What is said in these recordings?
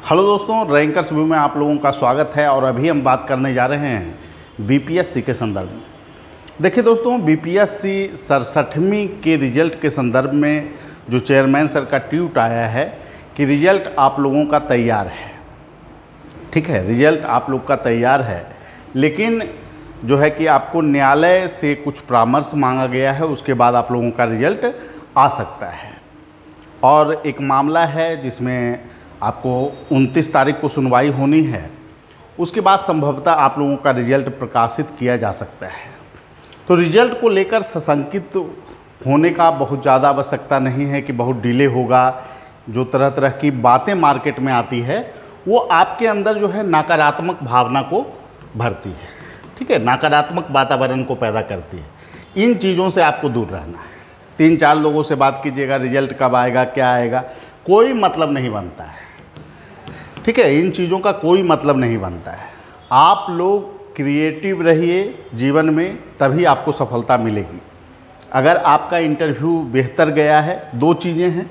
Hello दोस्तों, rankers view में आप लोगों का स्वागत है। और अभी हम बात करने जा रहे हैं बीपीएससी के संदर्भ में। देखिए दोस्तों, बीपीएससी 67वीं के रिजल्ट के संदर्भ में जो चेयरमैन सर का ट्वीट आया है कि रिजल्ट आप लोगों का तैयार है। ठीक है, रिजल्ट आप लोग का तैयार है, लेकिन जो है कि आपको न्यायालय से कुछ परामर्श मांगा गया है, उसके बाद आप लोगों का रिजल्ट आ सकता है। और एक मामला है जिसमें आपको 29 तारीख को सुनवाई होनी है, उसके बाद संभवतः आप लोगों का रिजल्ट प्रकाशित किया जा सकता है। तो रिजल्ट को लेकर सशंकित होने का बहुत ज़्यादा आवश्यकता नहीं है कि बहुत डिले होगा। जो तरह तरह की बातें मार्केट में आती है वो आपके अंदर जो है नकारात्मक भावना को भरती है। ठीक है, नकारात्मक वातावरण को पैदा करती है। इन चीज़ों से आपको दूर रहना है। 3-4 लोगों से बात कीजिएगा, रिजल्ट कब आएगा, क्या आएगा, कोई मतलब नहीं बनता है। ठीक है, इन चीज़ों का कोई मतलब नहीं बनता है। आप लोग क्रिएटिव रहिए जीवन में, तभी आपको सफलता मिलेगी। अगर आपका इंटरव्यू बेहतर गया है, 2 चीज़ें हैं।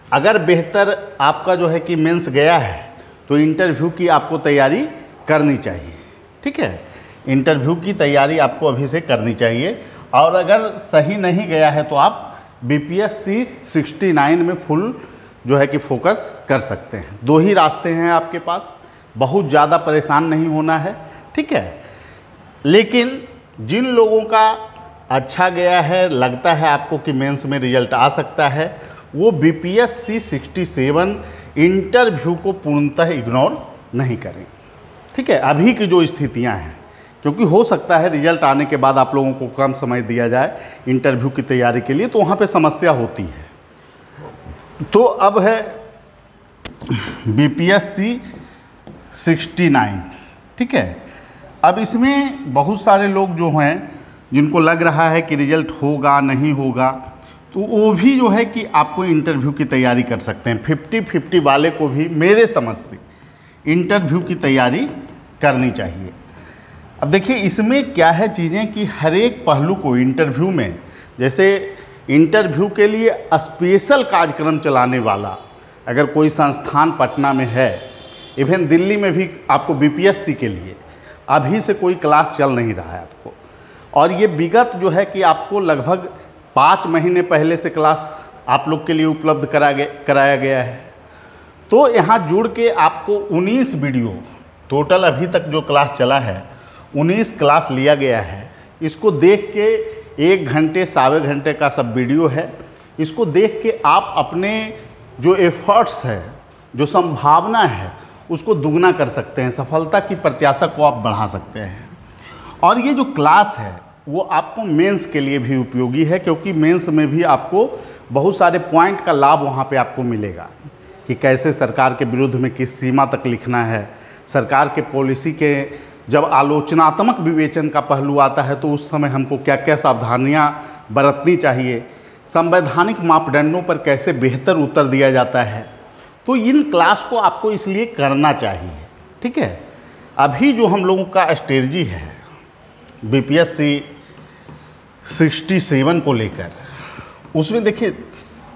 अगर बेहतर आपका जो है कि मेंस गया है तो इंटरव्यू की आपको तैयारी करनी चाहिए। ठीक है, इंटरव्यू की तैयारी आपको अभी से करनी चाहिए। और अगर सही नहीं गया है तो आप बीपीएससी 69 में फुल जो है कि फोकस कर सकते हैं। 2 ही रास्ते हैं आपके पास, बहुत ज़्यादा परेशान नहीं होना है। ठीक है, लेकिन जिन लोगों का अच्छा गया है, लगता है आपको कि मेंस में रिजल्ट आ सकता है, वो बीपीएससी 67 इंटरव्यू को पूर्णतः इग्नोर नहीं करें। ठीक है, अभी की जो स्थितियां हैं, क्योंकि हो सकता है रिजल्ट आने के बाद आप लोगों को कम समय दिया जाए इंटरव्यू की तैयारी के लिए, तो वहाँ पे समस्या होती है। तो अब है बीपीएससी 69। ठीक है, अब इसमें बहुत सारे लोग जो हैं जिनको लग रहा है कि रिजल्ट होगा नहीं होगा, तो वो भी जो है कि आपको इंटरव्यू की तैयारी कर सकते हैं। 50-50 वाले को भी मेरे समझ से इंटरव्यू की तैयारी करनी चाहिए। अब देखिए इसमें क्या है चीज़ें कि हर एक पहलू को इंटरव्यू में, जैसे इंटरव्यू के लिए स्पेशल कार्यक्रम चलाने वाला अगर कोई संस्थान पटना में है, इवन दिल्ली में भी आपको बीपीएससी के लिए अभी से कोई क्लास चल नहीं रहा है आपको। और ये विगत जो है कि आपको लगभग 5 महीने पहले से क्लास आप लोग के लिए उपलब्ध कराया गया है। तो यहाँ जुड़ के आपको 19 वीडियो टोटल अभी तक जो क्लास चला है 19 क्लास लिया गया है। इसको देख के 1 घंटे 1.25 घंटे का सब वीडियो है। इसको देख के आप अपने जो एफर्ट्स है, जो संभावना है, उसको दुगना कर सकते हैं। सफलता की प्रत्याशा को आप बढ़ा सकते हैं। और ये जो क्लास है वो आपको मेंस के लिए भी उपयोगी है, क्योंकि मेंस में भी आपको बहुत सारे पॉइंट का लाभ वहाँ पे आपको मिलेगा कि कैसे सरकार के विरुद्ध में किस सीमा तक लिखना है। सरकार के पॉलिसी के जब आलोचनात्मक विवेचन का पहलू आता है तो उस समय हमको क्या क्या सावधानियां बरतनी चाहिए, संवैधानिक मापदंडों पर कैसे बेहतर उत्तर दिया जाता है। तो इन क्लास को आपको इसलिए करना चाहिए। ठीक है, अभी जो हम लोगों का स्ट्रेटजी है बीपीएससी 67 को लेकर, उसमें देखिए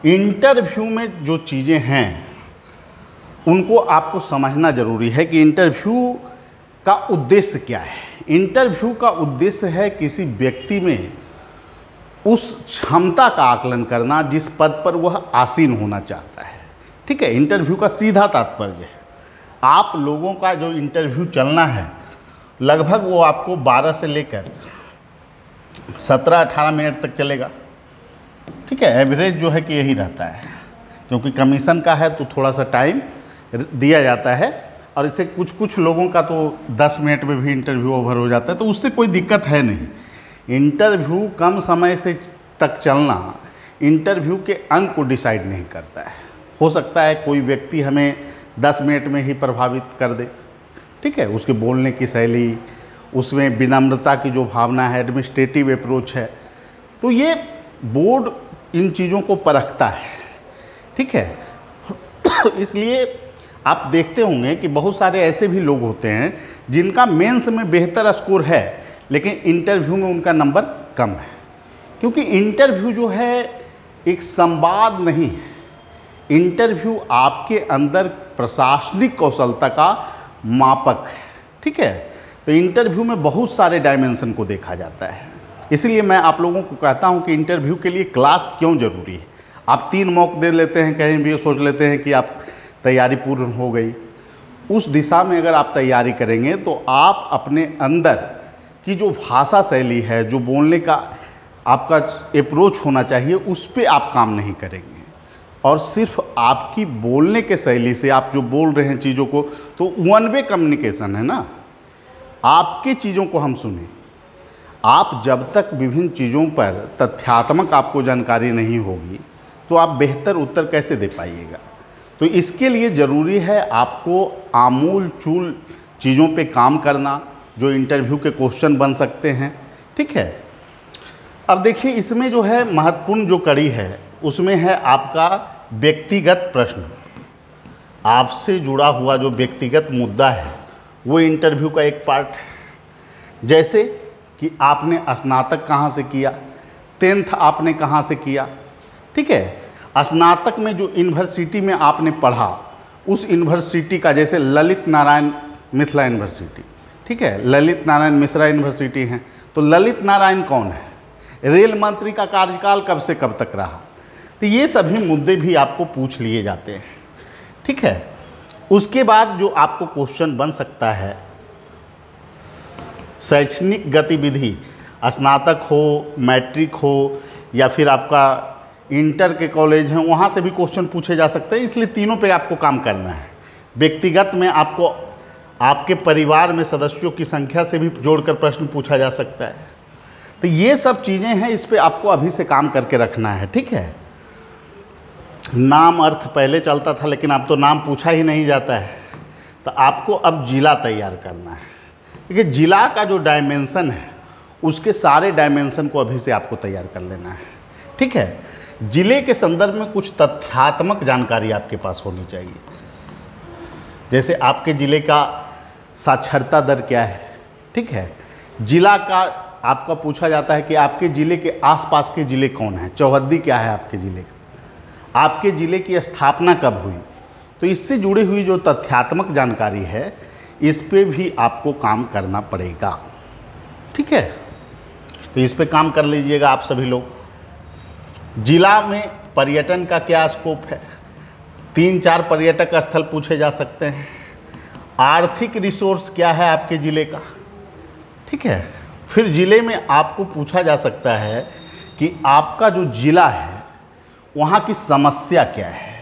इंटरव्यू में जो चीज़ें हैं उनको आपको समझना ज़रूरी है कि इंटरव्यू का उद्देश्य क्या है। इंटरव्यू का उद्देश्य है किसी व्यक्ति में उस क्षमता का आकलन करना जिस पद पर वह आसीन होना चाहता है। ठीक है, इंटरव्यू का सीधा तात्पर्य है आप लोगों का जो इंटरव्यू चलना है लगभग वो आपको 12 से लेकर 17-18 मिनट तक चलेगा। ठीक है, एवरेज जो है कि यही रहता है, क्योंकि कमीशन का है तो थोड़ा सा टाइम दिया जाता है। और इससे कुछ लोगों का तो 10 मिनट में भी इंटरव्यू ओवर हो जाता है, तो उससे कोई दिक्कत है नहीं। इंटरव्यू कम समय से तक चलना इंटरव्यू के अंक को डिसाइड नहीं करता है। हो सकता है कोई व्यक्ति हमें 10 मिनट में ही प्रभावित कर दे। ठीक है, उसके बोलने की शैली, उसमें विनम्रता की जो भावना है, एडमिनिस्ट्रेटिव अप्रोच है, तो ये बोर्ड इन चीज़ों को परखता है। ठीक है, इसलिए आप देखते होंगे कि बहुत सारे ऐसे भी लोग होते हैं जिनका मेंस में बेहतर स्कोर है लेकिन इंटरव्यू में उनका नंबर कम है। क्योंकि इंटरव्यू जो है एक संवाद नहीं है, इंटरव्यू आपके अंदर प्रशासनिक कौशलता का मापक है। ठीक है, तो इंटरव्यू में बहुत सारे डायमेंशन को देखा जाता है। इसलिए मैं आप लोगों को कहता हूं कि इंटरव्यू के लिए क्लास क्यों ज़रूरी है। आप 3 मौक़ दे लेते हैं, कहीं भी सोच लेते हैं कि आप तैयारी पूर्ण हो गई। उस दिशा में अगर आप तैयारी करेंगे तो आप अपने अंदर की जो भाषा शैली है, जो बोलने का आपका अप्रोच होना चाहिए, उस पर आप काम नहीं करेंगे। और सिर्फ आपकी बोलने के शैली से आप जो बोल रहे हैं चीज़ों को, तो वन वे कम्युनिकेशन है ना। आपकी चीज़ों को हम सुने। आप जब तक विभिन्न चीज़ों पर तथ्यात्मक आपको जानकारी नहीं होगी तो आप बेहतर उत्तर कैसे दे पाइएगा। तो इसके लिए ज़रूरी है आपको आमूल चूल चीज़ों पे काम करना, जो इंटरव्यू के क्वेश्चन बन सकते हैं। ठीक है, अब देखिए इसमें जो है महत्वपूर्ण जो कड़ी है उसमें है आपका व्यक्तिगत प्रश्न। आपसे जुड़ा हुआ जो व्यक्तिगत मुद्दा है वो इंटरव्यू का एक पार्ट है। जैसे कि आपने स्नातक कहाँ से किया, 10th आपने कहाँ से किया। ठीक है, स्नातक में जो यूनिवर्सिटी में आपने पढ़ा उस यूनिवर्सिटी का, जैसे ललित नारायण मिथिला यूनिवर्सिटी, ठीक है, ललित नारायण मिश्रा यूनिवर्सिटी हैं, तो ललित नारायण कौन है, रेल मंत्री का कार्यकाल कब से कब तक रहा। तो ये सभी मुद्दे भी आपको पूछ लिए जाते हैं। ठीक है, उसके बाद जो आपको क्वेश्चन बन सकता है, शैक्षणिक गतिविधि, स्नातक हो, मैट्रिक हो, या फिर आपका इंटर के कॉलेज हैं, वहाँ से भी क्वेश्चन पूछे जा सकते हैं। इसलिए तीनों पे आपको काम करना है। व्यक्तिगत में आपको आपके परिवार में सदस्यों की संख्या से भी जोड़कर प्रश्न पूछा जा सकता है। तो ये सब चीज़ें हैं, इस पे आपको अभी से काम करके रखना है। ठीक है, नाम अर्थ पहले चलता था, लेकिन अब तो नाम पूछा ही नहीं जाता है। तो आपको अब जिला तैयार करना है, क्योंकि जिला का जो डायमेंशन है उसके सारे डायमेंशन को अभी से आपको तैयार कर लेना है। ठीक है, जिले के संदर्भ में कुछ तथ्यात्मक जानकारी आपके पास होनी चाहिए। जैसे आपके ज़िले का साक्षरता दर क्या है। ठीक है, जिला का आपका पूछा जाता है कि आपके ज़िले के आसपास के ज़िले कौन हैं, चौहद्दी क्या है आपके ज़िले का, आपके ज़िले की स्थापना कब हुई। तो इससे जुड़ी हुई जो तथ्यात्मक जानकारी है इस पे भी आपको काम करना पड़ेगा। ठीक है, तो इस पे काम कर लीजिएगा आप सभी लोग। जिला में पर्यटन का क्या स्कोप है, 3-4 पर्यटक स्थल पूछे जा सकते हैं। आर्थिक रिसोर्स क्या है आपके ज़िले का। ठीक है, फिर ज़िले में आपको पूछा जा सकता है कि आपका जो ज़िला है वहाँ की समस्या क्या है।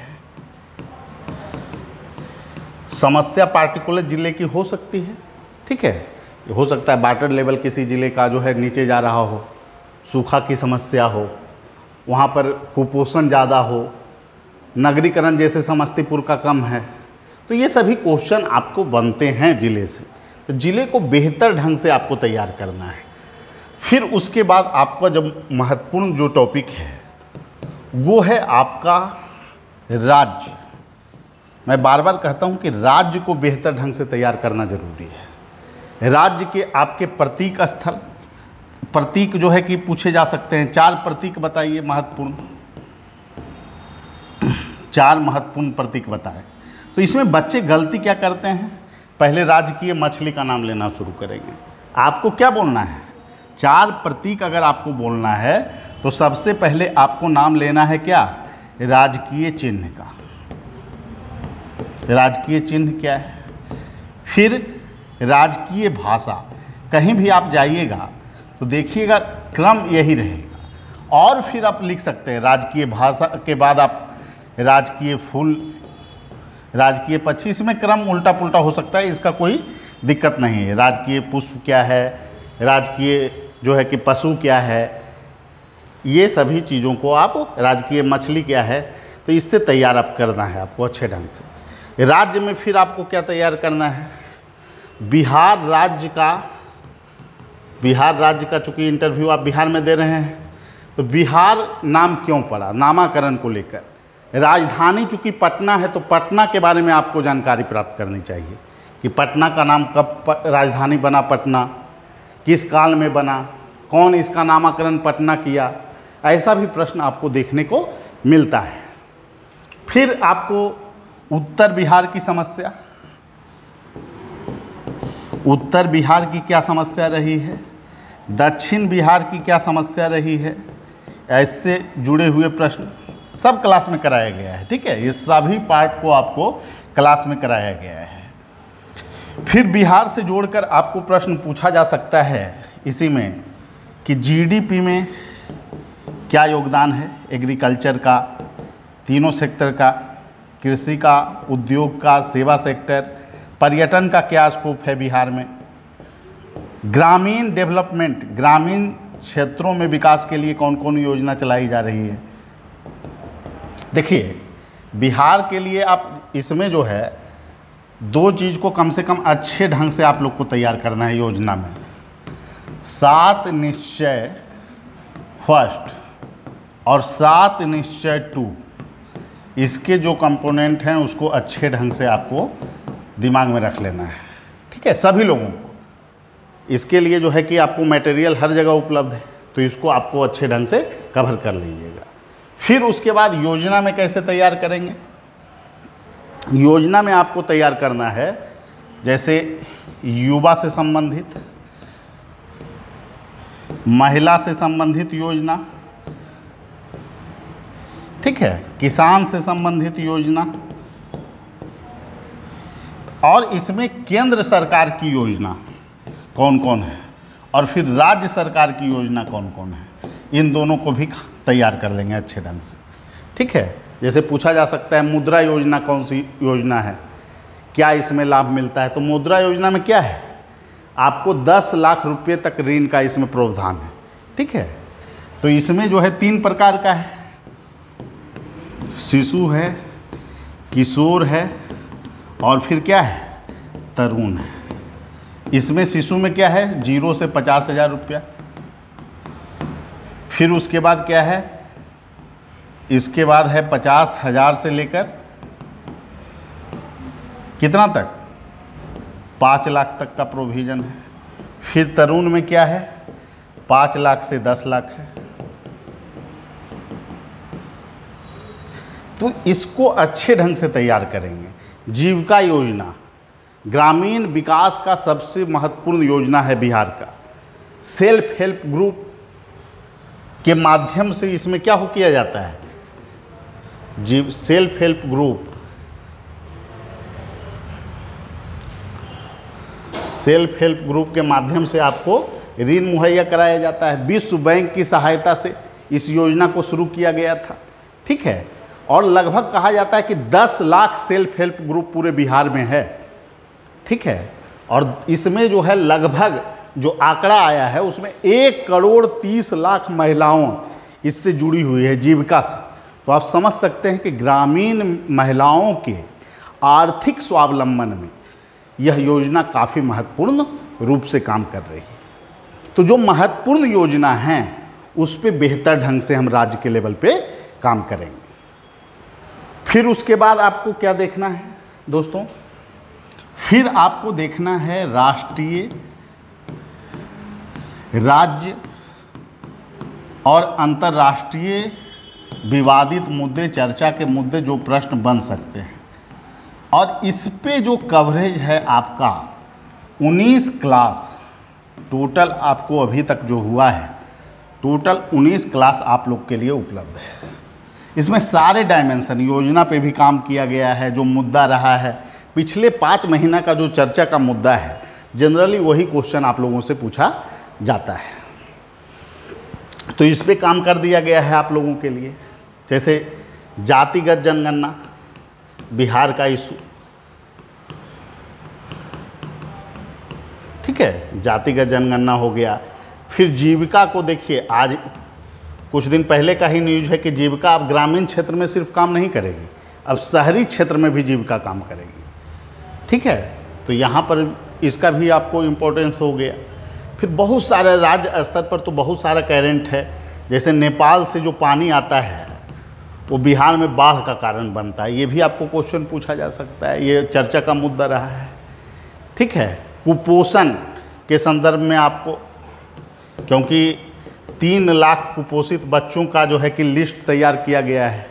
समस्या पार्टिकुलर ज़िले की हो सकती है। ठीक है, हो सकता है वाटर लेवल किसी ज़िले का जो है नीचे जा रहा हो, सूखा की समस्या हो, वहाँ पर कुपोषण ज़्यादा हो, नगरीकरण जैसे समस्तीपुर का कम है। तो ये सभी क्वेश्चन आपको बनते हैं ज़िले से। तो ज़िले को बेहतर ढंग से आपको तैयार करना है। फिर उसके बाद आपका जब महत्वपूर्ण जो टॉपिक है वो है आपका राज्य। मैं बार बार कहता हूँ कि राज्य को बेहतर ढंग से तैयार करना ज़रूरी है। राज्य के आपके प्रतीक स्थल, प्रतीक जो है कि पूछे जा सकते हैं। 4 प्रतीक बताइए महत्वपूर्ण, 4 महत्वपूर्ण प्रतीक बताएं। तो इसमें बच्चे गलती क्या करते हैं, पहले राजकीय मछली का नाम लेना शुरू करेंगे। आपको क्या बोलना है, 4 प्रतीक अगर आपको बोलना है तो सबसे पहले आपको नाम लेना है क्या, राजकीय चिन्ह का। राजकीय चिन्ह क्या है, फिर राजकीय भाषा। कहीं भी आप जाइएगा तो देखिएगा क्रम यही रहेगा। और फिर आप लिख सकते हैं राजकीय भाषा के बाद आप राजकीय फूल, राजकीय पक्षी। इसमें क्रम उल्टा पुल्टा हो सकता है, इसका कोई दिक्कत नहीं है। राजकीय पुष्प क्या है, राजकीय जो है कि पशु क्या है, ये सभी चीज़ों को आप, राजकीय मछली क्या है, तो इससे तैयार आप करना है आपको अच्छे ढंग से। राज्य में फिर आपको क्या तैयार करना है, बिहार राज्य का। बिहार राज्य का चूँकि इंटरव्यू आप बिहार में दे रहे हैं तो बिहार नाम क्यों पड़ा, नामाकरण को लेकर। राजधानी चूँकि पटना है तो पटना के बारे में आपको जानकारी प्राप्त करनी चाहिए कि पटना का नाम कब राजधानी बना, पटना किस काल में बना, कौन इसका नामाकरण पटना किया। ऐसा भी प्रश्न आपको देखने को मिलता है। फिर आपको उत्तर बिहार की समस्या, उत्तर बिहार की क्या समस्या रही है, दक्षिण बिहार की क्या समस्या रही है, ऐसे जुड़े हुए प्रश्न सब क्लास में कराया गया है। ठीक है, ये सभी पार्ट को आपको क्लास में कराया गया है। फिर बिहार से जोड़कर आपको प्रश्न पूछा जा सकता है इसी में कि जीडीपी में क्या योगदान है, एग्रीकल्चर का, तीनों सेक्टर का, कृषि का, उद्योग का, सेवा सेक्टर, पर्यटन का क्या स्कोप है बिहार में, ग्रामीण डेवलपमेंट, ग्रामीण क्षेत्रों में विकास के लिए कौन कौन योजना चलाई जा रही है। देखिए बिहार के लिए आप इसमें जो है दो चीज़ को कम से कम अच्छे ढंग से आप लोग को तैयार करना है योजना में। 7 निश्चय फर्स्ट और 7 निश्चय 2, इसके जो कंपोनेंट हैं उसको अच्छे ढंग से आपको दिमाग में रख लेना है। ठीक है, सभी लोगों को इसके लिए जो है कि आपको मटेरियल हर जगह उपलब्ध है, तो इसको आपको अच्छे ढंग से कवर कर लीजिएगा। फिर उसके बाद योजना में कैसे तैयार करेंगे, योजना में आपको तैयार करना है जैसे युवा से संबंधित, महिला से संबंधित योजना, ठीक है, किसान से संबंधित योजना, और इसमें केंद्र सरकार की योजना कौन कौन है और फिर राज्य सरकार की योजना कौन कौन है, इन दोनों को भी तैयार कर लेंगे अच्छे ढंग से। ठीक है, जैसे पूछा जा सकता है मुद्रा योजना कौन सी योजना है, क्या इसमें लाभ मिलता है, तो मुद्रा योजना में क्या है, आपको 10 लाख रुपये तक ऋण का इसमें प्रावधान है। ठीक है, तो इसमें जो है 3 प्रकार का है, शिशु है, किशोर है और फिर क्या है, तरुण है। इसमें शिशु में क्या है, 0 से 50,000 रुपया। फिर उसके बाद क्या है, इसके बाद है 50,000 से लेकर कितना तक, 5 लाख तक का प्रोविज़न है। फिर तरुण में क्या है, 5 लाख से 10 लाख है। तो इसको अच्छे ढंग से तैयार करेंगे। जीविका योजना ग्रामीण विकास का सबसे महत्वपूर्ण योजना है बिहार का। सेल्फ हेल्प ग्रुप के माध्यम से इसमें क्या हो किया जाता है, self help group, self help group के माध्यम से आपको ऋण मुहैया कराया जाता है। विश्व बैंक की सहायता से इस योजना को शुरू किया गया था। ठीक है, और लगभग कहा जाता है कि 10 लाख सेल्फ हेल्प ग्रुप पूरे बिहार में है। ठीक है, और इसमें जो है लगभग जो आंकड़ा आया है उसमें 1,30,00,000 महिलाओं इससे जुड़ी हुई है जीविका से। तो आप समझ सकते हैं कि ग्रामीण महिलाओं के आर्थिक स्वावलंबन में यह योजना काफ़ी महत्वपूर्ण रूप से काम कर रही है। तो जो महत्वपूर्ण योजना हैं उस पे बेहतर ढंग से हम राज्य के लेवल पे काम करेंगे। फिर उसके बाद आपको क्या देखना है दोस्तों, फिर आपको देखना है राष्ट्रीय, राज्य और अंतर्राष्ट्रीय विवादित मुद्दे, चर्चा के मुद्दे, जो प्रश्न बन सकते हैं। और इस पे जो कवरेज है आपका 19 क्लास टोटल आपको अभी तक जो हुआ है, टोटल 19 क्लास आप लोग के लिए उपलब्ध है। इसमें सारे डायमेंशन योजना पे भी काम किया गया है। जो मुद्दा रहा है पिछले 5 महीना का, जो चर्चा का मुद्दा है, जनरली वही क्वेश्चन आप लोगों से पूछा जाता है। तो इस पे काम कर दिया गया है आप लोगों के लिए। जैसे जातिगत जनगणना, बिहार का इशू, ठीक है, जातिगत जनगणना हो गया। फिर जीविका को देखिए, आज कुछ दिन पहले का ही न्यूज़ है कि जीविका अब ग्रामीण क्षेत्र में सिर्फ काम नहीं करेगी, अब शहरी क्षेत्र में भी जीविका काम करेगी। ठीक है, तो यहाँ पर इसका भी आपको इम्पोर्टेंस हो गया। फिर बहुत सारे राज्य स्तर पर तो बहुत सारा करेंट है। जैसे नेपाल से जो पानी आता है वो बिहार में बाढ़ का कारण बनता है, ये भी आपको क्वेश्चन पूछा जा सकता है, ये चर्चा का मुद्दा रहा है। ठीक है, कुपोषण के संदर्भ में आपको, क्योंकि 3 लाख कुपोषित बच्चों का जो है कि लिस्ट तैयार किया गया है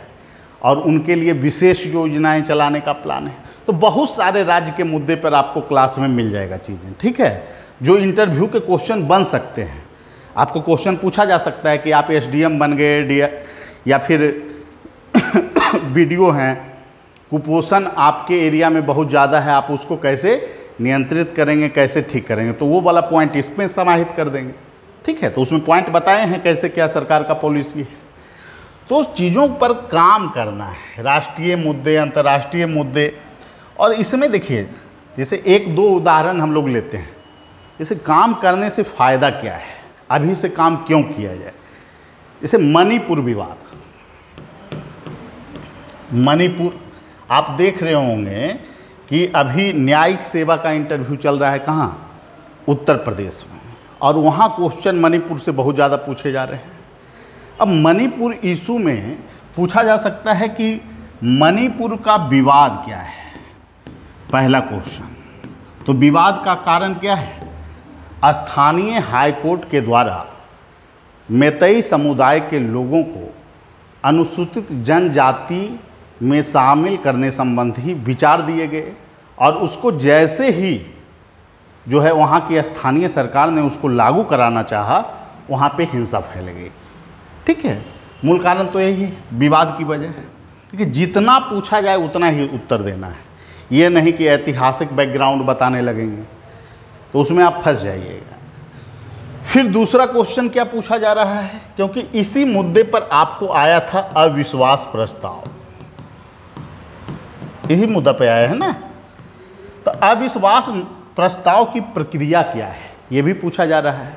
और उनके लिए विशेष योजनाएं चलाने का प्लान है। तो बहुत सारे राज्य के मुद्दे पर आपको क्लास में मिल जाएगा चीज़ें, ठीक है, जो इंटरव्यू के क्वेश्चन बन सकते हैं। आपको क्वेश्चन पूछा जा सकता है कि आप एसडीएम बन गए या फिर बीडीओ हैं, कुपोषण आपके एरिया में बहुत ज़्यादा है, आप उसको कैसे नियंत्रित करेंगे, कैसे ठीक करेंगे, तो वो वाला पॉइंट इसमें समाहित कर देंगे, ठीक है। तो उसमें पॉइंट बताए हैं कैसे क्या सरकार का पॉलिसी है। तो चीज़ों पर काम करना है, राष्ट्रीय मुद्दे, अंतर्राष्ट्रीय मुद्दे। और इसमें देखिए, जैसे एक दो उदाहरण हम लोग लेते हैं, जैसे काम करने से फ़ायदा क्या है, अभी से काम क्यों किया जाए। जैसे मणिपुर विवाद, मणिपुर आप देख रहे होंगे कि अभी न्यायिक सेवा का इंटरव्यू चल रहा है कहाँ, उत्तर प्रदेश में, और वहाँ क्वेश्चन मणिपुर से बहुत ज़्यादा पूछे जा रहे हैं। अब मणिपुर इशू में पूछा जा सकता है कि मणिपुर का विवाद क्या है, पहला क्वेश्चन। तो विवाद का कारण क्या है, स्थानीय हाईकोर्ट के द्वारा मैतेई समुदाय के लोगों को अनुसूचित जनजाति में शामिल करने संबंधी विचार दिए गए, और उसको जैसे ही जो है वहाँ की स्थानीय सरकार ने उसको लागू कराना चाहा, वहाँ पे हिंसा फैल गई, ठीक है। मूल कारण तो यही है, विवाद की वजह है। देखिए, जितना पूछा जाए उतना ही उत्तर देना है, ये नहीं कि ऐतिहासिक बैकग्राउंड बताने लगेंगे तो उसमें आप फंस जाइएगा। फिर दूसरा क्वेश्चन क्या पूछा जा रहा है, क्योंकि इसी मुद्दे पर आपको आया था अविश्वास प्रस्ताव, यही मुद्दा पे आया है ना। तो अविश्वास प्रस्ताव की प्रक्रिया क्या है, ये भी पूछा जा रहा है।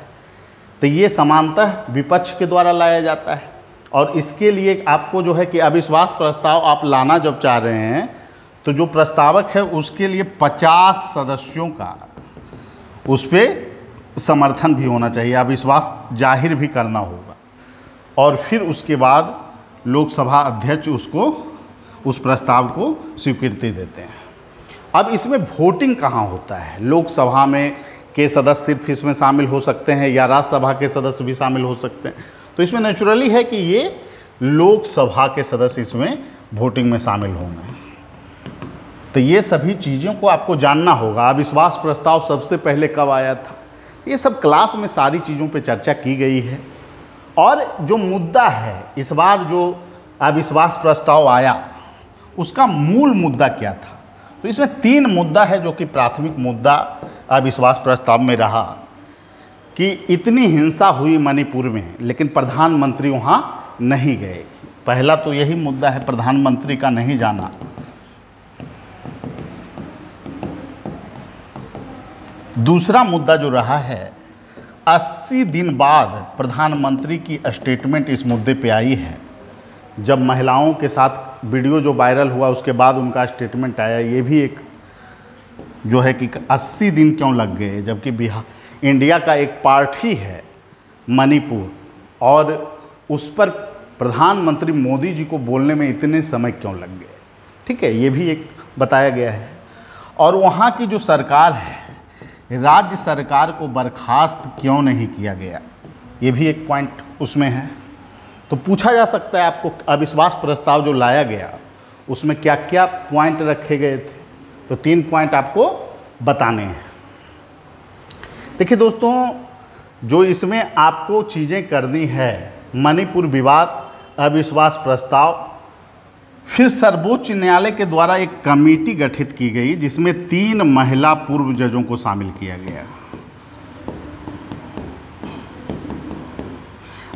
तो ये समानतः विपक्ष के द्वारा लाया जाता है, और इसके लिए आपको जो है कि अविश्वास प्रस्ताव आप लाना जब चाह रहे हैं, तो जो प्रस्तावक है उसके लिए 50 सदस्यों का उस पर समर्थन भी होना चाहिए, अविश्वास जाहिर भी करना होगा, और फिर उसके बाद लोकसभा अध्यक्ष उसको, उस प्रस्ताव को स्वीकृति देते हैं। अब इसमें वोटिंग कहाँ होता है, लोकसभा में के सदस्य सिर्फ इसमें शामिल हो सकते हैं या राज्यसभा के सदस्य भी शामिल हो सकते हैं। तो इसमें नेचुरली है कि ये लोकसभा के सदस्य इसमें वोटिंग में शामिल होंगे। तो ये सभी चीज़ों को आपको जानना होगा। अविश्वास प्रस्ताव सबसे पहले कब आया था, ये सब क्लास में सारी चीज़ों पे चर्चा की गई है। और जो मुद्दा है इस बार जो अविश्वास प्रस्ताव आया, उसका मूल मुद्दा क्या था, तो इसमें 3 मुद्दा है जो कि प्राथमिक मुद्दा अविश्वास प्रस्ताव में रहा, कि इतनी हिंसा हुई मणिपुर में लेकिन प्रधानमंत्री वहाँ नहीं गए। पहला तो यही मुद्दा है, प्रधानमंत्री का नहीं जाना। दूसरा मुद्दा जो रहा है, 80 दिन बाद प्रधानमंत्री की स्टेटमेंट इस मुद्दे पे आई है। जब महिलाओं के साथ वीडियो जो वायरल हुआ उसके बाद उनका स्टेटमेंट आया। ये भी एक जो है कि 80 दिन क्यों लग गए, जबकि बिहार इंडिया का एक पार्ट ही है मणिपुर, और उस पर प्रधानमंत्री मोदी जी को बोलने में इतने समय क्यों लग गए, ठीक है, ये भी एक बताया गया है। और वहाँ की जो सरकार है, राज्य सरकार को बर्खास्त क्यों नहीं किया गया, ये भी एक पॉइंट उसमें है। तो पूछा जा सकता है आपको अविश्वास प्रस्ताव जो लाया गया उसमें क्या क्या पॉइंट रखे गए थे, तो 3 पॉइंट आपको बताने हैं। देखिए दोस्तों, जो इसमें आपको चीज़ें करनी है, मणिपुर विवाद, अविश्वास प्रस्ताव, फिर सर्वोच्च न्यायालय के द्वारा एक कमेटी गठित की गई जिसमें 3 महिला पूर्व जजों को शामिल किया गया।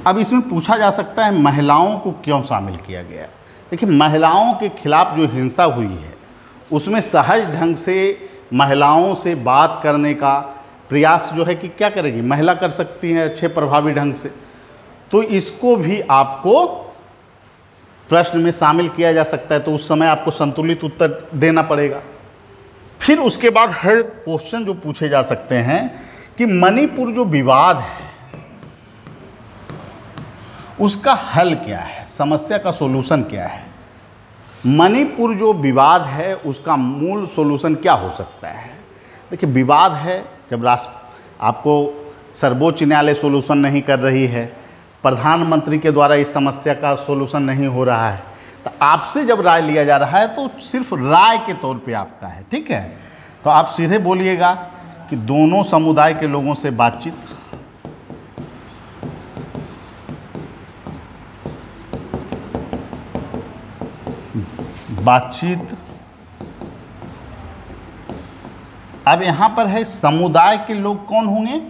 अब इसमें पूछा जा सकता है महिलाओं को क्यों शामिल किया गया। देखिए, महिलाओं के खिलाफ जो हिंसा हुई है उसमें सहज ढंग से महिलाओं से बात करने का प्रयास जो है कि क्या करेगी, महिला कर सकती हैं अच्छे प्रभावी ढंग से। तो इसको भी आपको प्रश्न में शामिल किया जा सकता है, तो उस समय आपको संतुलित उत्तर देना पड़ेगा। फिर उसके बाद हर क्वेश्चन जो पूछे जा सकते हैं कि मणिपुर जो विवाद है उसका हल क्या है, समस्या का सॉल्यूशन क्या है। मणिपुर जो विवाद है उसका मूल सॉल्यूशन क्या हो सकता है। देखिए, विवाद है जब आपको सर्वोच्च न्यायालय सॉल्यूशन नहीं कर रही है, प्रधानमंत्री के द्वारा इस समस्या का सॉल्यूशन नहीं हो रहा है, तो आपसे जब राय लिया जा रहा है तो सिर्फ राय के तौर पे आपका है, ठीक है। तो आप सीधे बोलिएगा कि दोनों समुदाय के लोगों से बातचीत। अब यहां पर है समुदाय के लोग कौन होंगे,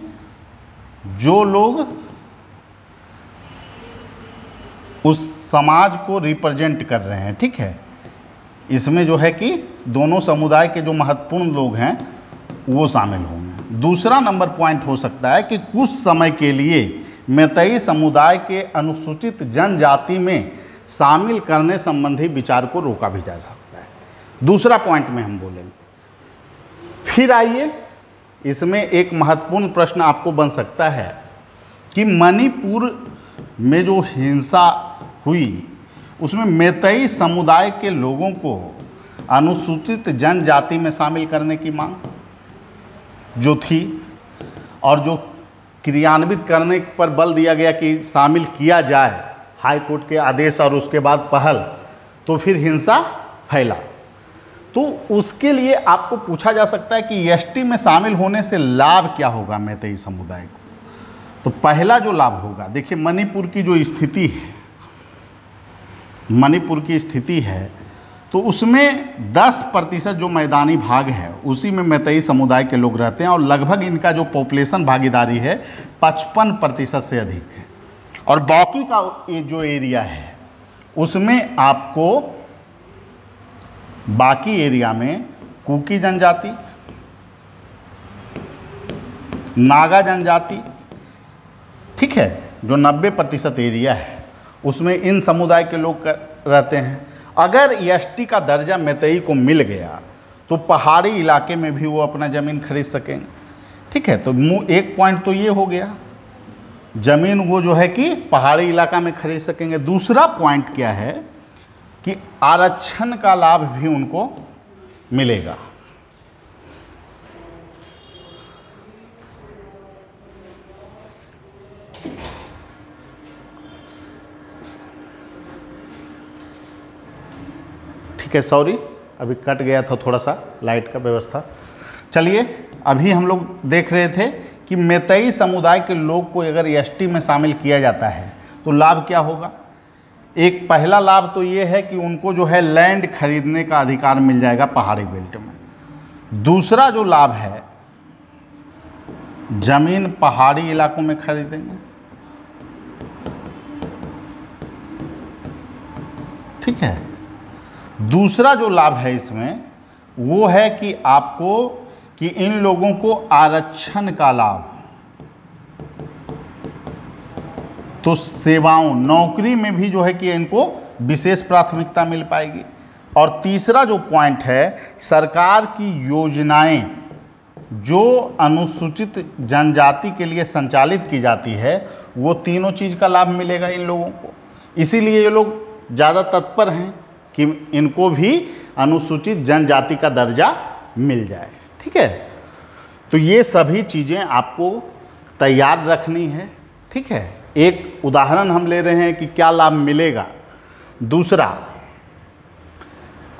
जो लोग उस समाज को रिप्रेजेंट कर रहे हैं, ठीक है। इसमें जो है कि दोनों समुदाय के जो महत्वपूर्ण लोग हैं वो शामिल होंगे। दूसरा नंबर पॉइंट हो सकता है कि कुछ समय के लिए मैतेई समुदाय के अनुसूचित जनजाति में शामिल करने संबंधी विचार को रोका भी जा सकता है। दूसरा पॉइंट में हम बोलेंगे। फिर आइए, इसमें एक महत्वपूर्ण प्रश्न आपको बन सकता है कि मणिपुर में जो हिंसा हुई उसमें मैतेई समुदाय के लोगों को अनुसूचित जनजाति में शामिल करने की मांग जो थी और जो क्रियान्वित करने पर बल दिया गया कि शामिल किया जाए, हाई कोर्ट के आदेश और उसके बाद पहल, तो फिर हिंसा फैला। तो उसके लिए आपको पूछा जा सकता है कि एसटी में शामिल होने से लाभ क्या होगा मैतेई समुदाय को। तो पहला जो लाभ होगा, देखिए मणिपुर की जो स्थिति है, मणिपुर की स्थिति है तो उसमें 10% जो मैदानी भाग है उसी में मैतेई समुदाय के लोग रहते हैं और लगभग इनका जो पॉपुलेशन भागीदारी है 55% से अधिक है। और बाकी का ये जो एरिया है उसमें आपको बाकी एरिया में कुकी जनजाति, नागा जनजाति, ठीक है, जो 90% एरिया है उसमें इन समुदाय के लोग रहते हैं। अगर एसटी का दर्जा मैतेई को मिल गया तो पहाड़ी इलाके में भी वो अपना ज़मीन खरीद सकेंगे, ठीक है। तो एक पॉइंट तो ये हो गया, ज़मीन वो जो है कि पहाड़ी इलाका में खरीद सकेंगे। दूसरा पॉइंट क्या है कि आरक्षण का लाभ भी उनको मिलेगा। ठीक है, सॉरी अभी कट गया था थोड़ा सा लाइट का व्यवस्था। चलिए, अभी हम लोग देख रहे थे कि मैतेई समुदाय के लोग को अगर एसटी में शामिल किया जाता है तो लाभ क्या होगा। एक पहला लाभ तो ये है कि उनको जो है लैंड खरीदने का अधिकार मिल जाएगा पहाड़ी बेल्ट में। दूसरा जो लाभ है, ज़मीन पहाड़ी इलाकों में खरीदेंगे, ठीक है। दूसरा जो लाभ है इसमें वो है कि आपको कि इन लोगों को आरक्षण का लाभ, तो सेवाओं, नौकरी में भी जो है कि इनको विशेष प्राथमिकता मिल पाएगी। और तीसरा जो पॉइंट है, सरकार की योजनाएं जो अनुसूचित जनजाति के लिए संचालित की जाती है वो तीनों चीज़ का लाभ मिलेगा इन लोगों को। इसीलिए ये लोग ज़्यादा तत्पर हैं कि इनको भी अनुसूचित जनजाति का दर्जा मिल जाए, ठीक है। तो ये सभी चीज़ें आपको तैयार रखनी है, ठीक है। एक उदाहरण हम ले रहे हैं कि क्या लाभ मिलेगा। दूसरा,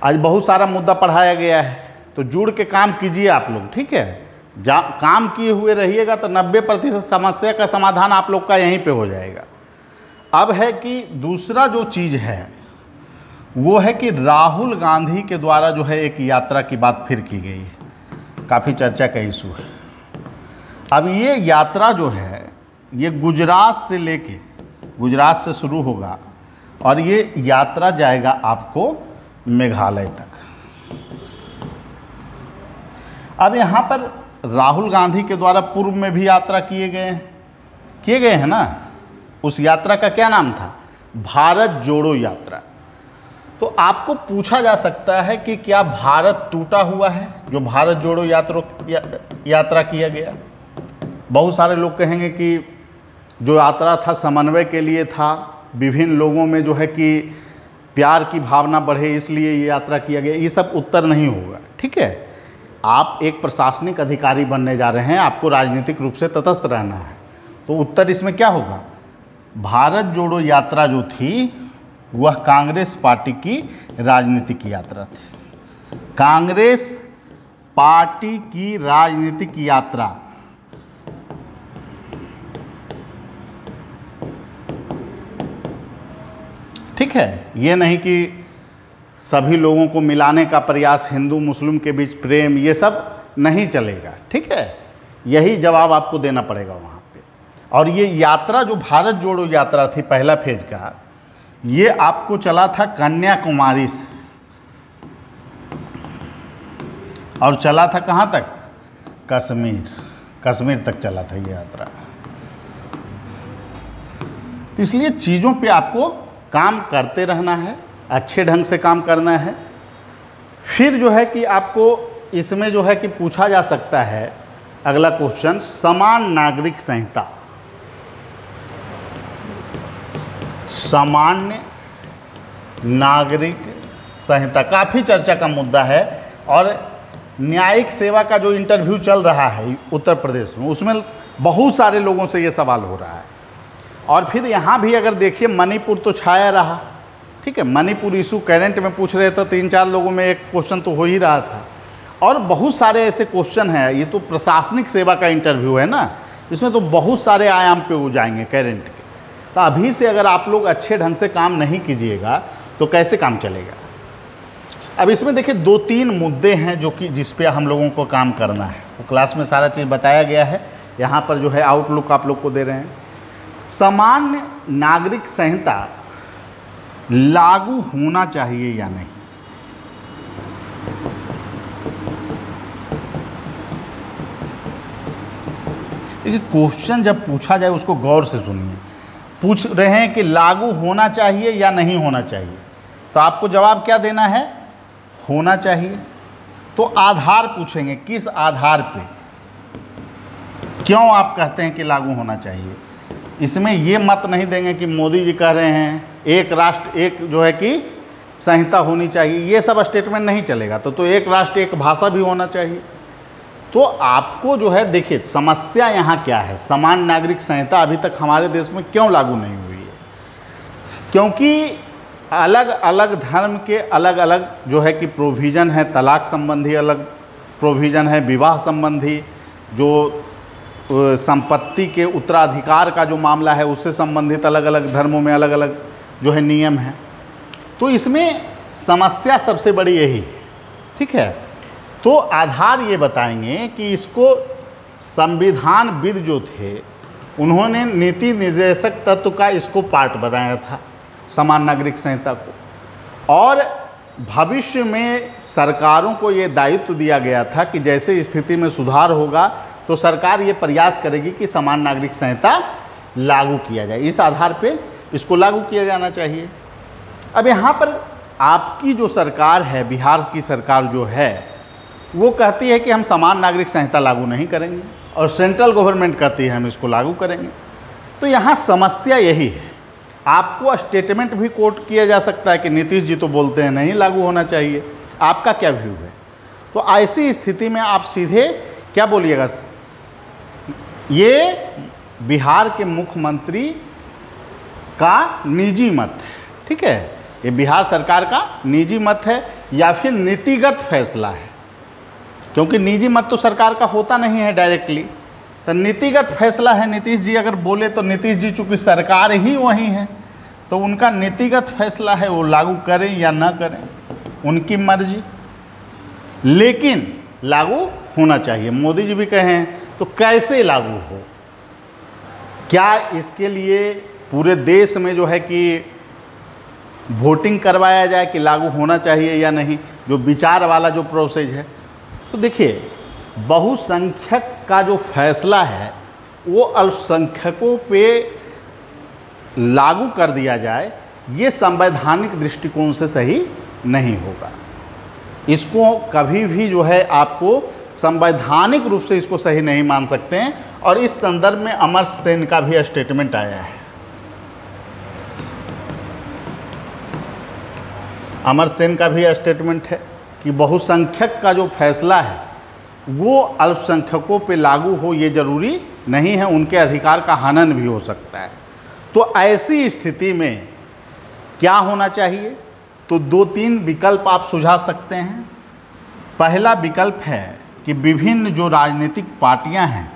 आज बहुत सारा मुद्दा पढ़ाया गया है तो जुड़ के काम कीजिए आप लोग, ठीक है। काम किए हुए रहिएगा तो 90% समस्या का समाधान आप लोग का यहीं पे हो जाएगा। अब है कि दूसरा जो चीज़ है वो है कि राहुल गांधी के द्वारा जो है एक यात्रा की बात फिर की गई है, काफ़ी चर्चा का इशू है। अब ये यात्रा जो है ये गुजरात से लेके, गुजरात से शुरू होगा और ये यात्रा जाएगा आपको मेघालय तक। अब यहाँ पर राहुल गांधी के द्वारा पूर्व में भी यात्रा किए गए हैं ना। उस यात्रा का क्या नाम था? भारत जोड़ो यात्रा। तो आपको पूछा जा सकता है कि क्या भारत टूटा हुआ है जो भारत जोड़ो यात्रा किया गया? बहुत सारे लोग कहेंगे कि जो यात्रा था समन्वय के लिए था, विभिन्न लोगों में जो है कि प्यार की भावना बढ़े इसलिए ये यात्रा किया गया। ये सब उत्तर नहीं होगा, ठीक है। आप एक प्रशासनिक अधिकारी बनने जा रहे हैं, आपको राजनीतिक रूप से तटस्थ रहना है, तो उत्तर इसमें क्या होगा? भारत जोड़ो यात्रा जो थी वह कांग्रेस पार्टी की राजनीतिक यात्रा थी। कांग्रेस पार्टी की राजनीतिक यात्रा। ठीक है, ये नहीं कि सभी लोगों को मिलाने का प्रयास, हिंदू मुस्लिम के बीच प्रेम, ये सब नहीं चलेगा। ठीक है, यही जवाब आपको देना पड़ेगा वहाँ पे। और ये यात्रा जो भारत जोड़ो यात्रा थी पहला फेज का, ये आपको चला था कन्याकुमारी से और चला था कहाँ तक? कश्मीर तक चला था ये यात्रा। तो इसलिए चीज़ों पे आपको काम करते रहना है, अच्छे ढंग से काम करना है। फिर जो है कि आपको इसमें जो है कि पूछा जा सकता है अगला क्वेश्चन, समान नागरिक संहिता। सामान्य नागरिक संहिता काफ़ी चर्चा का मुद्दा है और न्यायिक सेवा का जो इंटरव्यू चल रहा है उत्तर प्रदेश में, उसमें बहुत सारे लोगों से ये सवाल हो रहा है। और फिर यहाँ भी अगर देखिए मणिपुर तो छाया रहा। ठीक है, मणिपुर इशू करेंट में पूछ रहे थे, 3-4 लोगों में एक क्वेश्चन तो हो ही रहा था। और बहुत सारे ऐसे क्वेश्चन हैं, ये तो प्रशासनिक सेवा का इंटरव्यू है ना, इसमें तो बहुत सारे आयाम पे हो जाएंगे करेंट के। तो अभी से अगर आप लोग अच्छे ढंग से काम नहीं कीजिएगा तो कैसे काम चलेगा। अब इसमें देखिए 2-3 मुद्दे हैं जो कि जिस पे हम लोगों को काम करना है। तो क्लास में सारा चीज़ बताया गया है, यहाँ पर जो है आउटलुक आप लोग को दे रहे हैं। सामान्य नागरिक संहिता लागू होना चाहिए या नहीं। देखिए क्वेश्चन जब पूछा जाए उसको गौर से सुनिए। पूछ रहे हैं कि लागू होना चाहिए या नहीं होना चाहिए, तो आपको जवाब क्या देना है? होना चाहिए। तो आधार पूछेंगे, किस आधार पे, क्यों आप कहते हैं कि लागू होना चाहिए। इसमें ये मत नहीं देंगे कि मोदी जी कह रहे हैं एक राष्ट्र एक जो है कि संहिता होनी चाहिए, ये सब स्टेटमेंट नहीं चलेगा। तो एक राष्ट्र एक भाषा भी होना चाहिए। तो आपको जो है देखिए समस्या यहाँ क्या है, समान नागरिक संहिता अभी तक हमारे देश में क्यों लागू नहीं हुई है? क्योंकि अलग अलग धर्म के अलग अलग जो है कि प्रोविज़न है, तलाक संबंधी अलग प्रोविज़न है, विवाह संबंधी, जो संपत्ति के उत्तराधिकार का जो मामला है उससे संबंधित अलग अलग धर्मों में अलग अलग जो है नियम है। तो इसमें समस्या सबसे बड़ी यही है। ठीक है, तो आधार ये बताएंगे कि इसको संविधानविद जो थे उन्होंने नीति निर्देशक तत्व का इसको पार्ट बताया था समान नागरिक संहिता को। और भविष्य में सरकारों को ये दायित्व दिया गया था कि जैसे स्थिति में सुधार होगा तो सरकार ये प्रयास करेगी कि समान नागरिक संहिता लागू किया जाए। इस आधार पे इसको लागू किया जाना चाहिए। अब यहाँ पर आपकी जो सरकार है, बिहार की सरकार जो है, वो कहती है कि हम समान नागरिक संहिता लागू नहीं करेंगे और सेंट्रल गवर्नमेंट कहती है हम इसको लागू करेंगे। तो यहाँ समस्या यही है। आपको स्टेटमेंट भी कोट किया जा सकता है कि नीतीश जी तो बोलते हैं नहीं लागू होना चाहिए, आपका क्या व्यू है? तो ऐसी स्थिति में आप सीधे क्या बोलिएगा? ये बिहार के मुख्यमंत्री का निजी मत है। ठीक है, ये बिहार सरकार का निजी मत है या फिर नीतिगत फैसला है, क्योंकि निजी मत तो सरकार का होता नहीं है डायरेक्टली, तो नीतिगत फैसला है। नीतीश जी अगर बोले तो नीतीश जी चूँकि सरकार ही वही है तो उनका नीतिगत फैसला है, वो लागू करें या ना करें उनकी मर्जी, लेकिन लागू होना चाहिए। मोदी जी भी कहें तो कैसे लागू हो? क्या इसके लिए पूरे देश में जो है कि वोटिंग करवाया जाए कि लागू होना चाहिए या नहीं, जो विचार वाला जो प्रोसेस है? तो देखिए बहुसंख्यक का जो फैसला है वो अल्पसंख्यकों पे लागू कर दिया जाए, ये संवैधानिक दृष्टिकोण से सही नहीं होगा। इसको कभी भी जो है आपको संवैधानिक रूप से इसको सही नहीं मान सकते हैं। और इस संदर्भ में अमर्त्य सेन का भी स्टेटमेंट आया है। अमर्त्य सेन का भी स्टेटमेंट है कि बहुसंख्यक का जो फैसला है वो अल्पसंख्यकों पे लागू हो ये ज़रूरी नहीं है, उनके अधिकार का हनन भी हो सकता है। तो ऐसी स्थिति में क्या होना चाहिए? तो 2-3 विकल्प आप सुझाव सकते हैं। पहला विकल्प है कि विभिन्न जो राजनीतिक पार्टियां हैं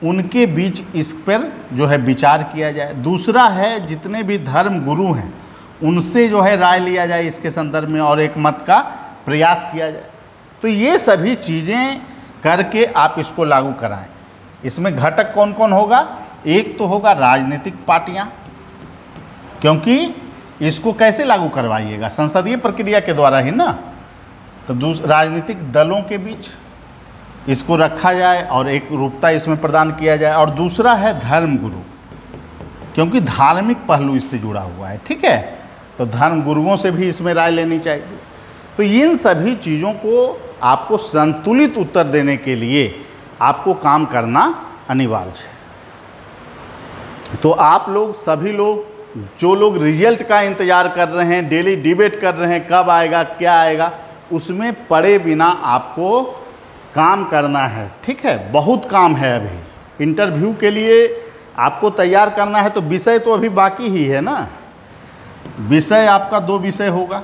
उनके बीच इस पर जो है विचार किया जाए। दूसरा है जितने भी धर्म गुरु हैं उनसे जो है राय लिया जाए इसके संदर्भ में और एक मत का प्रयास किया जाए। तो ये सभी चीज़ें करके आप इसको लागू कराएं। इसमें घटक कौन कौन होगा? एक तो होगा राजनीतिक पार्टियां, क्योंकि इसको कैसे लागू करवाइएगा? संसदीय प्रक्रिया के द्वारा ही ना। तो राजनीतिक दलों के बीच इसको रखा जाए और एक रूपता इसमें प्रदान किया जाए। और दूसरा है धर्म गुरु, क्योंकि धार्मिक पहलू इससे जुड़ा हुआ है, ठीक है। तो धर्म गुरुओं से भी इसमें राय लेनी चाहिए। तो इन सभी चीज़ों को आपको संतुलित उत्तर देने के लिए आपको काम करना अनिवार्य है। तो आप लोग सभी लोग जो लोग रिजल्ट का इंतज़ार कर रहे हैं, डेली डिबेट कर रहे हैं कब आएगा क्या आएगा, उसमें पड़े बिना आपको काम करना है, ठीक है। बहुत काम है अभी इंटरव्यू के लिए आपको तैयार करना है। तो विषय तो अभी बाकी ही है ना। विषय आपका 2 विषय होगा।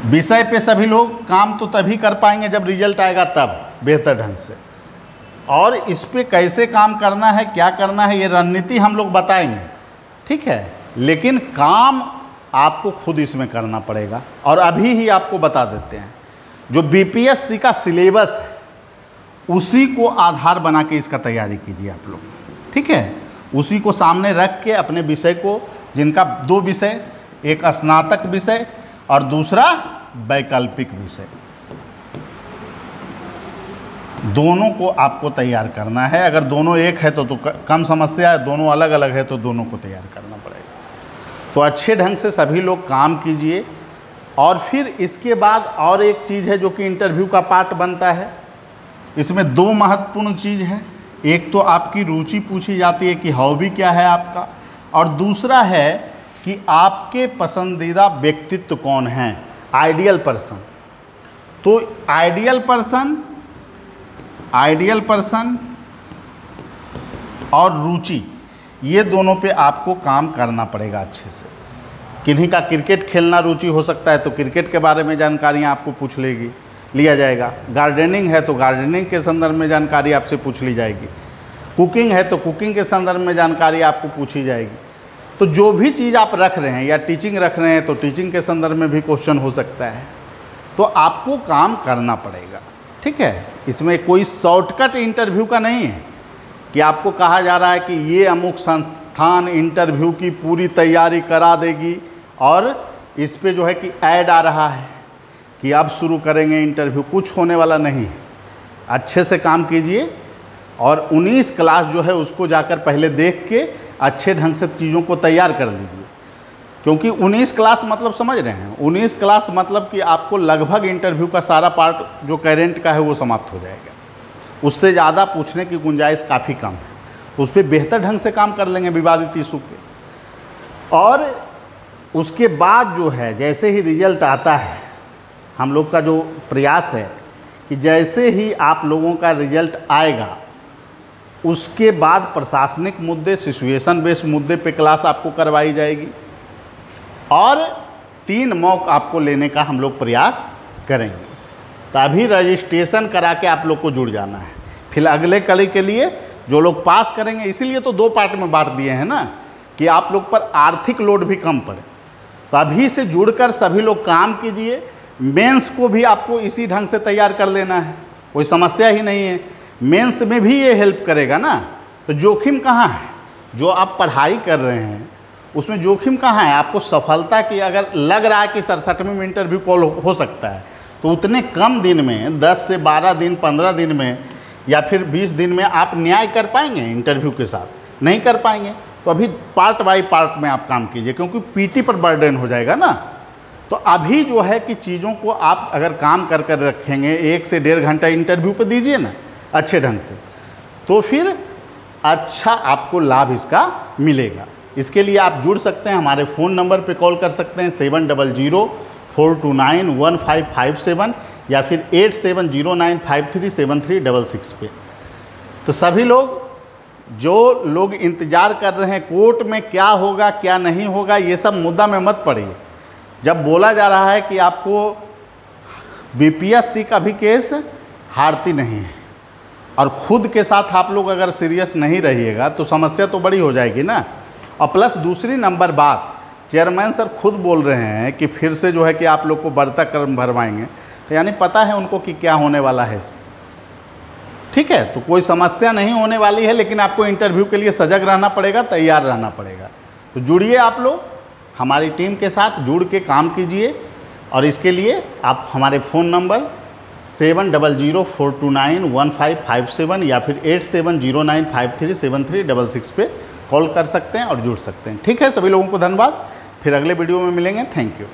विषय पे सभी लोग काम तो तभी कर पाएंगे जब रिजल्ट आएगा, तब बेहतर ढंग से। और इस पे कैसे काम करना है, क्या करना है, ये रणनीति हम लोग बताएंगे, ठीक है। लेकिन काम आपको खुद इसमें करना पड़ेगा। और अभी ही आपको बता देते हैं, जो बीपीएससी का सिलेबस है उसी को आधार बना के इसका तैयारी कीजिए आप लोग, ठीक है। उसी को सामने रख के अपने विषय को, जिनका 2 विषय, एक स्नातक विषय और दूसरा वैकल्पिक विषय, दोनों को आपको तैयार करना है। अगर दोनों एक है तो कम समस्या है, दोनों अलग अलग है तो दोनों को तैयार करना पड़ेगा। तो अच्छे ढंग से सभी लोग काम कीजिए। और फिर इसके बाद और एक चीज़ है जो कि इंटरव्यू का पार्ट बनता है। इसमें 2 महत्वपूर्ण चीज़ है। एक तो आपकी रुचि पूछी जाती है कि हॉबी क्या है आपका, और दूसरा है कि आपके पसंदीदा व्यक्तित्व कौन हैं, आइडियल पर्सन। तो आइडियल पर्सन और रुचि, ये दोनों पे आपको काम करना पड़ेगा अच्छे से। किन्हीं का क्रिकेट खेलना रुचि हो सकता है तो क्रिकेट के बारे में जानकारियाँ आपको पूछ लिया जाएगा। गार्डनिंग है तो गार्डनिंग के संदर्भ में जानकारी आपसे पूछ ली जाएगी। कुकिंग है तो कुकिंग के संदर्भ में जानकारी आपको पूछी जाएगी। तो जो भी चीज़ आप रख रहे हैं, या टीचिंग रख रहे हैं तो टीचिंग के संदर्भ में भी क्वेश्चन हो सकता है। तो आपको काम करना पड़ेगा, ठीक है। इसमें कोई शॉर्टकट इंटरव्यू का नहीं है कि आपको कहा जा रहा है कि ये अमुक संस्थान इंटरव्यू की पूरी तैयारी करा देगी और इस पे जो है कि ऐड आ रहा है कि अब शुरू करेंगे इंटरव्यू। कुछ होने वाला नहीं है। अच्छे से काम कीजिए और 19 क्लास जो है उसको जाकर पहले देख के अच्छे ढंग से चीज़ों को तैयार कर लीजिए। क्योंकि 19 क्लास मतलब समझ रहे हैं, 19 क्लास मतलब कि आपको लगभग इंटरव्यू का सारा पार्ट जो करेंट का है वो समाप्त हो जाएगा। उससे ज़्यादा पूछने की गुंजाइश काफ़ी कम है। उस पर बेहतर ढंग से काम कर लेंगे विवादित इशू पे। और उसके बाद जो है जैसे ही रिजल्ट आता है, हम लोग का जो प्रयास है कि जैसे ही आप लोगों का रिजल्ट आएगा उसके बाद प्रशासनिक मुद्दे, सिचुएशन बेस्ड मुद्दे पे क्लास आपको करवाई जाएगी और 3 मॉक आपको लेने का हम लोग प्रयास करेंगे। तभी रजिस्ट्रेशन करा के आप लोग को जुड़ जाना है। फिर अगले कड़ी के लिए जो लोग पास करेंगे, इसीलिए तो 2 पार्ट में बांट दिए हैं ना कि आप लोग पर आर्थिक लोड भी कम पड़े। तो अभी से जुड़कर सभी लोग काम कीजिए। मेंस को भी आपको इसी ढंग से तैयार कर लेना है, कोई समस्या ही नहीं है। मेंस में भी ये हेल्प करेगा ना। तो जोखिम कहाँ है? जो आप पढ़ाई कर रहे हैं उसमें जोखिम कहाँ है? आपको सफलता की अगर लग रहा है कि 67वें में इंटरव्यू कॉल हो सकता है तो उतने कम दिन में 10 से 12 दिन, 15 दिन में या फिर 20 दिन में आप न्याय कर पाएंगे इंटरव्यू के साथ? नहीं कर पाएंगे। तो अभी पार्ट बाय पार्ट में आप काम कीजिए, क्योंकि पीटी पर बर्डन हो जाएगा ना। तो अभी जो है कि चीज़ों को आप अगर काम कर कर रखेंगे, 1 से 1.5 घंटा इंटरव्यू पे दीजिए ना अच्छे ढंग से, तो फिर अच्छा आपको लाभ इसका मिलेगा। इसके लिए आप जुड़ सकते हैं, हमारे फ़ोन नंबर पे कॉल कर सकते हैं 7004291557 या फिर 8709537366 पे। तो सभी लोग जो लोग इंतज़ार कर रहे हैं कोर्ट में क्या होगा क्या नहीं होगा, ये सब मुद्दा में मत पड़िए। जब बोला जा रहा है कि आपको बीपीएससी का भी केस हारती नहीं है और खुद के साथ आप लोग अगर सीरियस नहीं रहिएगा तो समस्या तो बड़ी हो जाएगी ना। और प्लस दूसरी नंबर बात, चेयरमैन सर खुद बोल रहे हैं कि फिर से जो है कि आप लोग को बढ़ता क्रम भरवाएंगे, तो यानी पता है उनको कि क्या होने वाला है इसमें। ठीक है, तो कोई समस्या नहीं होने वाली है, लेकिन आपको इंटरव्यू के लिए सजग रहना पड़ेगा, तैयार रहना पड़ेगा। तो जुड़िए आप लोग हमारी टीम के साथ, जुड़ के काम कीजिए। और इसके लिए आप हमारे फ़ोन नंबर 7004291557 या फिर 8709537366 पे कॉल कर सकते हैं और जुड़ सकते हैं। ठीक है, सभी लोगों को धन्यवाद। फिर अगले वीडियो में मिलेंगे। Thank you.